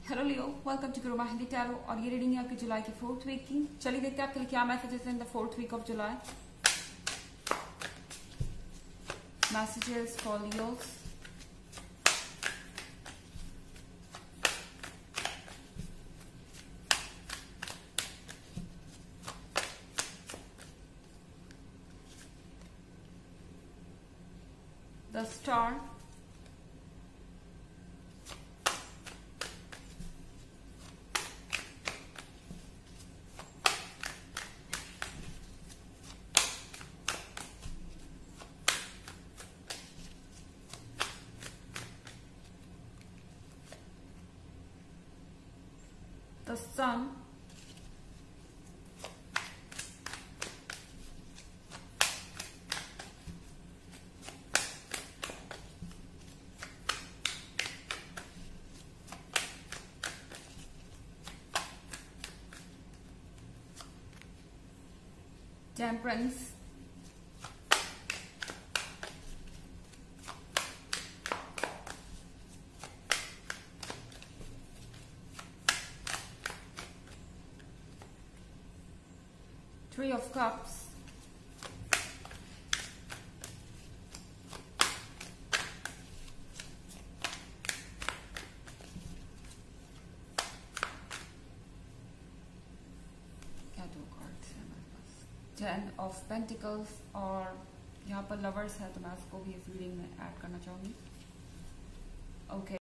Hello Leo, welcome to Guru mehndi tarot. और ये reading है आपकी जुलाई की 4th वीक की। चलिए देखते हैं आपके लिए क्या messages in the 4th week of July. Messages for Leos. The star, the sun, temperance, Three of Cups, क्या दो कार्ड्स है हमारे पास, 10 of Pentacles, और यहाँ पर लवर्स है तो मैं उसको भी इस रीडिंग में ऐड करना चाहूंगी। ओके,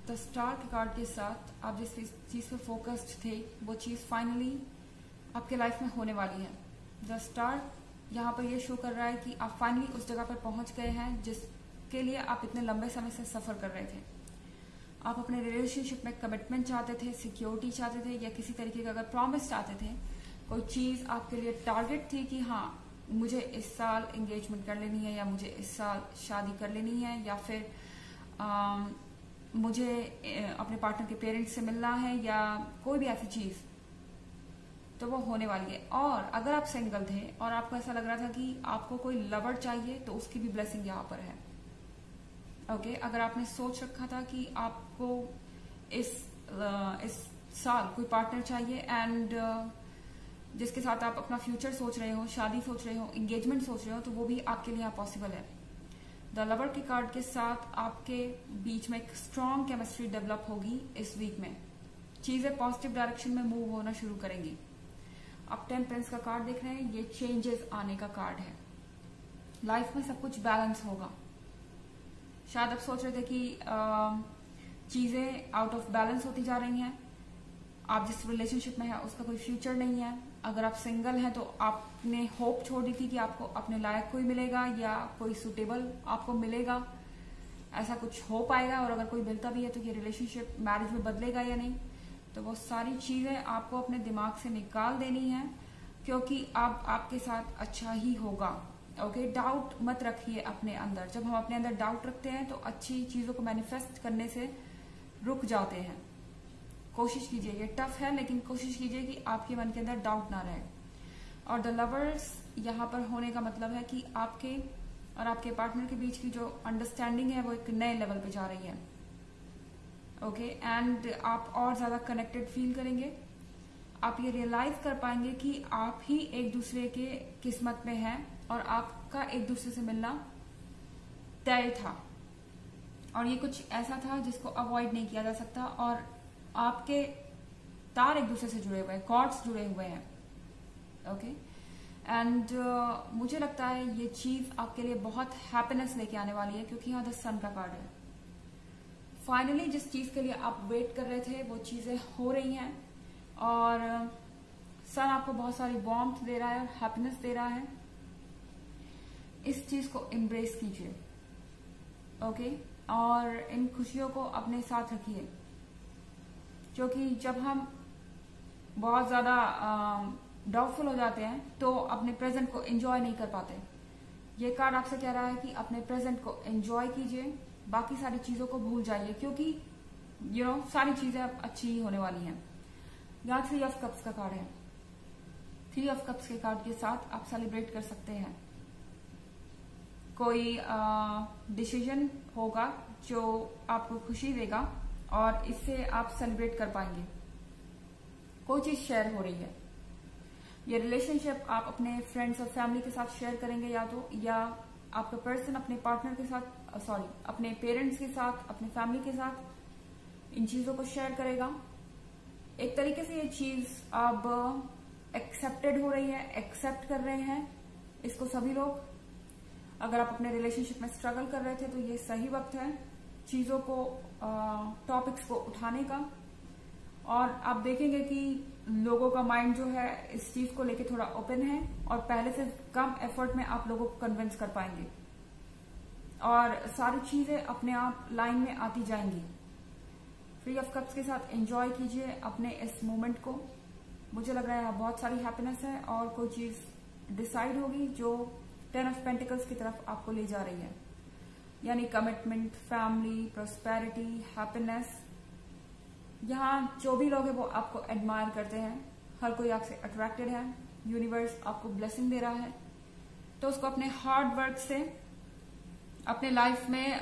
द स्टार के कार्ड के साथ आप जिस चीज पे फोकस्ड थे वो चीज फाइनली आपके लाइफ में होने वाली है। द स्टार यहाँ पर ये शो कर रहा है कि आप फाइनली उस जगह पर पहुंच गए हैं जिसके लिए आप इतने लंबे समय से सफर कर रहे थे। आप अपने रिलेशनशिप में कमिटमेंट चाहते थे, सिक्योरिटी चाहते थे, या किसी तरीके का अगर प्रॉमिस चाहते थे, कोई चीज आपके लिए टारगेट थी कि हाँ मुझे इस साल एंगेजमेंट कर लेनी है, या मुझे इस साल शादी कर लेनी है, या फिर मुझे अपने पार्टनर के पेरेंट्स से मिलना है, या कोई भी ऐसी चीज, तो वो होने वाली है। और अगर आप सिंगल थे और आपको ऐसा लग रहा था कि आपको कोई लवर चाहिए, तो उसकी भी ब्लेसिंग यहाँ पर है। ओके, अगर आपने सोच रखा था कि आपको इस साल कोई पार्टनर चाहिए एंड जिसके साथ आप अपना फ्यूचर सोच रहे हो, शादी सोच रहे हो, एंगेजमेंट सोच रहे हो, तो वो भी आपके लिए यहाँ पॉसिबल है। द लवर के कार्ड के साथ आपके बीच में एक स्ट्रॉन्ग केमिस्ट्री डेवलप होगी इस वीक में। चीजें पॉजिटिव डायरेक्शन में मूव होना शुरू करेंगी। आप टेम्परेंस का कार्ड देख रहे हैं, ये चेंजेस आने का कार्ड है। लाइफ में सब कुछ बैलेंस होगा। शायद आप सोच रहे थे कि चीजें आउट ऑफ बैलेंस होती जा रही हैं, आप जिस रिलेशनशिप में है उसका कोई फ्यूचर नहीं है। अगर आप सिंगल हैं तो आपने होप छोड़ दी थी कि आपको अपने लायक कोई मिलेगा या कोई सुटेबल आपको मिलेगा, ऐसा कुछ हो पाएगा। और अगर कोई मिलता भी है तो ये रिलेशनशिप मैरिज में बदलेगा या नहीं, तो वो सारी चीजें आपको अपने दिमाग से निकाल देनी है, क्योंकि अब आपके साथ अच्छा ही होगा। ओके, डाउट मत रखिए अपने अंदर। जब हम अपने अंदर डाउट रखते हैं तो अच्छी चीजों को मैनिफेस्ट करने से रुक जाते हैं। कोशिश कीजिए, ये टफ है लेकिन कोशिश कीजिए कि आपके मन के अंदर डाउट ना रहे। और द लवर्स यहाँ पर होने का मतलब है कि आपके और आपके पार्टनर के बीच की जो अंडरस्टैंडिंग है वो एक नए लेवल पे जा रही है। ओके, एंड आप और ज्यादा कनेक्टेड फील करेंगे। आप ये रियलाइज कर पाएंगे कि आप ही एक दूसरे के किस्मत में हैं और आपका एक दूसरे से मिलना तय था, और ये कुछ ऐसा था जिसको अवॉइड नहीं किया जा सकता। और आपके तार एक दूसरे से जुड़े हुए हैं, कॉर्ड्स जुड़े हुए हैं। ओके, एंड मुझे लगता है ये चीज आपके लिए बहुत हैप्पीनेस लेके आने वाली है, क्योंकि यहाँ द सन का कार्ड है। फाइनली जिस चीज के लिए आप वेट कर रहे थे वो चीजें हो रही हैं, और सन आपको बहुत सारी वार्मथ दे रहा है और हैप्पीनेस दे रहा है। इस चीज को एम्ब्रेस कीजिए। ओके, और इन खुशियों को अपने साथ रखिए, क्योंकि जब हम बहुत ज्यादा डाउटफुल हो जाते हैं तो अपने प्रेजेंट को एंजॉय नहीं कर पाते। ये कार्ड आपसे कह रहा है कि अपने प्रेजेंट को एंजॉय कीजिए, बाकी सारी चीजों को भूल जाइए, क्योंकि सारी चीजें अब अच्छी ही होने वाली हैं। यहाँ 3 ऑफ कप्स का कार्ड है। 3 ऑफ कप्स के कार्ड के साथ आप सेलिब्रेट कर सकते हैं। कोई डिसीजन होगा जो आपको खुशी देगा, और इससे आप सेलिब्रेट कर पाएंगे। कोई चीज शेयर हो रही है, ये रिलेशनशिप आप अपने फ्रेंड्स और फैमिली के साथ शेयर करेंगे, या आपका पर्सन अपने पार्टनर के साथ, अपने पेरेंट्स के साथ, अपने फैमिली के साथ इन चीजों को शेयर करेगा। एक तरीके से ये चीज अब एक्सेप्टेड हो रही है, एक्सेप्ट कर रहे हैं इसको सभी लोग। अगर आप अपने रिलेशनशिप में स्ट्रगल कर रहे थे तो ये सही वक्त है चीजों को, टॉपिक्स को उठाने का। और आप देखेंगे कि लोगों का माइंड जो है इस चीज को लेके थोड़ा ओपन है, और पहले से कम एफर्ट में आप लोगों को कन्विंस कर पाएंगे, और सारी चीजें अपने आप लाइन में आती जाएंगी। थ्री ऑफ कप्स के साथ एंजॉय कीजिए अपने इस मोमेंट को। मुझे लग रहा है बहुत सारी हैप्पीनेस है, और कोई चीज डिसाइड होगी जो 10 ऑफ पेंटिकल्स की तरफ आपको ले जा रही है, यानी कमिटमेंट, फैमिली, प्रोस्पेरिटी, हैप्पीनेस। यहाँ जो भी लोग हैं वो आपको एडमायर करते हैं, हर कोई आपसे अट्रैक्टेड है, यूनिवर्स आपको ब्लेसिंग दे रहा है। तो उसको अपने हार्ड वर्क से अपने लाइफ में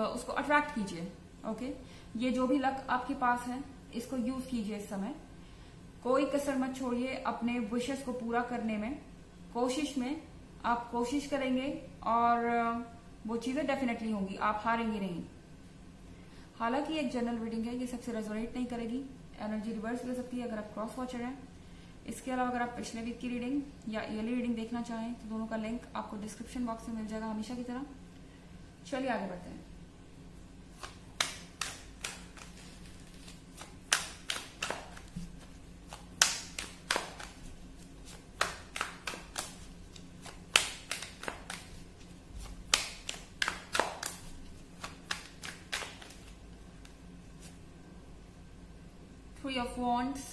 उसको अट्रैक्ट कीजिए। ओके, ये जो भी लक आपके पास है इसको यूज कीजिए इस समय। कोई कसर मत छोड़िए अपने विशेस को पूरा करने में। कोशिश में आप कोशिश करेंगे और वो चीजें डेफिनेटली होंगी, आप हारेंगे नहीं। हालांकि एक जनरल रीडिंग है, ये सबसे रेजोनेट नहीं करेगी, एनर्जी रिवर्स ले सकती है अगर आप क्रॉस वॉचर हैं। इसके अलावा अगर आप पिछले वीक की रीडिंग या ईयरली रीडिंग देखना चाहें तो दोनों का लिंक आपको डिस्क्रिप्शन बॉक्स में मिल जाएगा हमेशा की तरह। चलिए आगे बढ़ते हैं। Three of Wands,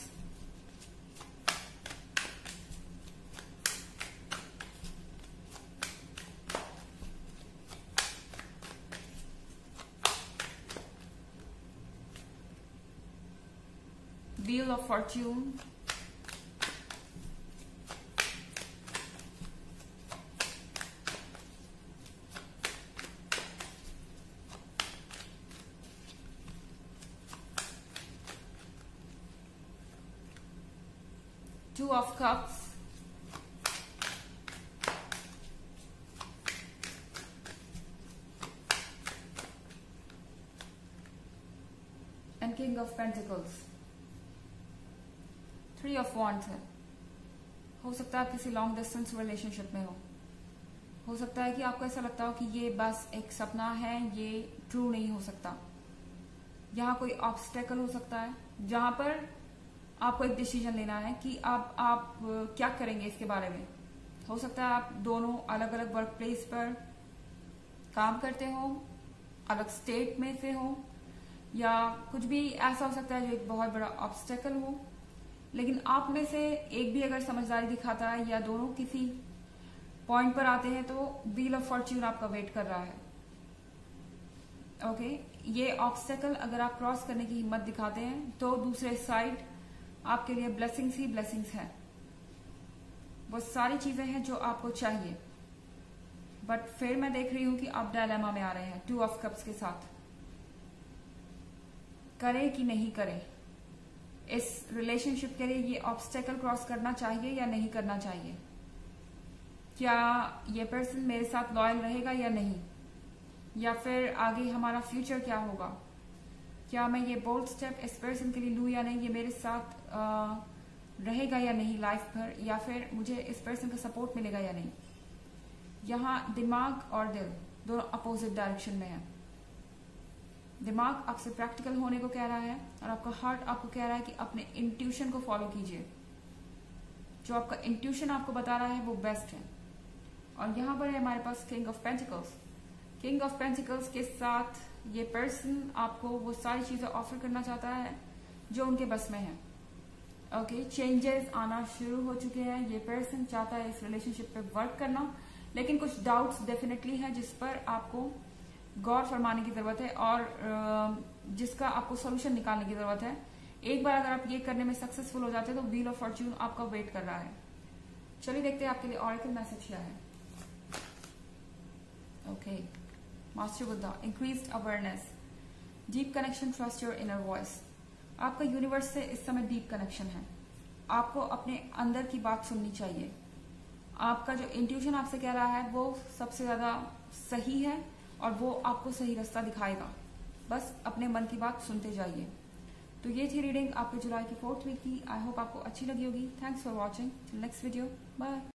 Wheel of Fortune, Two of Cups, and King of Pentacles। Three of Wands है। हो सकता है किसी लॉन्ग डिस्टेंस रिलेशनशिप में हो सकता है कि आपको ऐसा लगता हो कि ये बस एक सपना है, ये ट्रू नहीं हो सकता। यहाँ कोई ऑब्स्टेकल हो सकता है जहां पर आपको एक डिसीजन लेना है कि आप क्या करेंगे इसके बारे में। हो सकता है आप दोनों अलग अलग वर्क प्लेस पर काम करते हो, अलग स्टेट में से हो, या कुछ भी ऐसा हो सकता है जो एक बहुत बड़ा ऑब्स्टेकल हो। लेकिन आप में से एक भी अगर समझदारी दिखाता है या दोनों किसी पॉइंट पर आते हैं तो व्हील ऑफ फॉर्च्यून आपका वेट कर रहा है। ओके, ये ऑब्स्टेकल अगर आप क्रॉस करने की हिम्मत दिखाते हैं तो दूसरे साइड आपके लिए ब्लेसिंग्स ही ब्लेसिंग्स है। वो सारी चीजें हैं जो आपको चाहिए, बट फिर मैं देख रही हूं कि आप डायलेमा में आ रहे हैं टू ऑफ कप्स के साथ। करें कि नहीं करें, इस रिलेशनशिप के लिए ये ऑब्स्टेकल क्रॉस करना चाहिए या नहीं करना चाहिए। क्या ये पर्सन मेरे साथ लॉयल रहेगा या नहीं, या फिर आगे हमारा फ्यूचर क्या होगा। क्या मैं ये बोल्ड स्टेप इस पर्सन के लिए लूं या नहीं, ये मेरे साथ रहेगा या नहीं लाइफ भर, या फिर मुझे इस पर्सन का सपोर्ट मिलेगा या नहीं। यहाँ दिमाग और दिल दोनों अपोजिट डायरेक्शन में है। दिमाग आपसे प्रैक्टिकल होने को कह रहा है और आपका हार्ट आपको कह रहा है कि अपने इंट्यूशन को फॉलो कीजिए। जो आपका इंट्यूशन आपको बता रहा है वो बेस्ट है। और यहाँ पर है हमारे पास king of pentacles. King of pentacles के साथ ये पर्सन आपको वो सारी चीजें ऑफर करना चाहता है जो उनके बस में है। ओके, चेंजेस आना शुरू हो चुके हैं। ये पर्सन चाहता है इस रिलेशनशिप पे वर्क करना, लेकिन कुछ डाउट्स डेफिनेटली है जिस पर आपको गौर फरमाने की जरूरत है और जिसका आपको सोल्यूशन निकालने की जरूरत है। एक बार अगर आप ये करने में सक्सेसफुल हो जाते हैं तो व्हील ऑफ फॉर्च्यून आपका वेट कर रहा है। चलिए देखते हैं आपके लिए ऑरेकल मैसेज क्या है। Okay, master Buddha, increased awareness. Deep connection, trust your inner voice. आपका यूनिवर्स से इस समय डीप कनेक्शन है। आपको अपने अंदर की बात सुननी चाहिए। आपका जो इंट्यूशन आपसे कह रहा है वो सबसे ज्यादा सही है और वो आपको सही रास्ता दिखाएगा। बस अपने मन की बात सुनते जाइए। तो ये थी रीडिंग आपके जुलाई की 4th वीक की। आई होप आपको अच्छी लगी होगी। Thanks for watching. Next video, bye.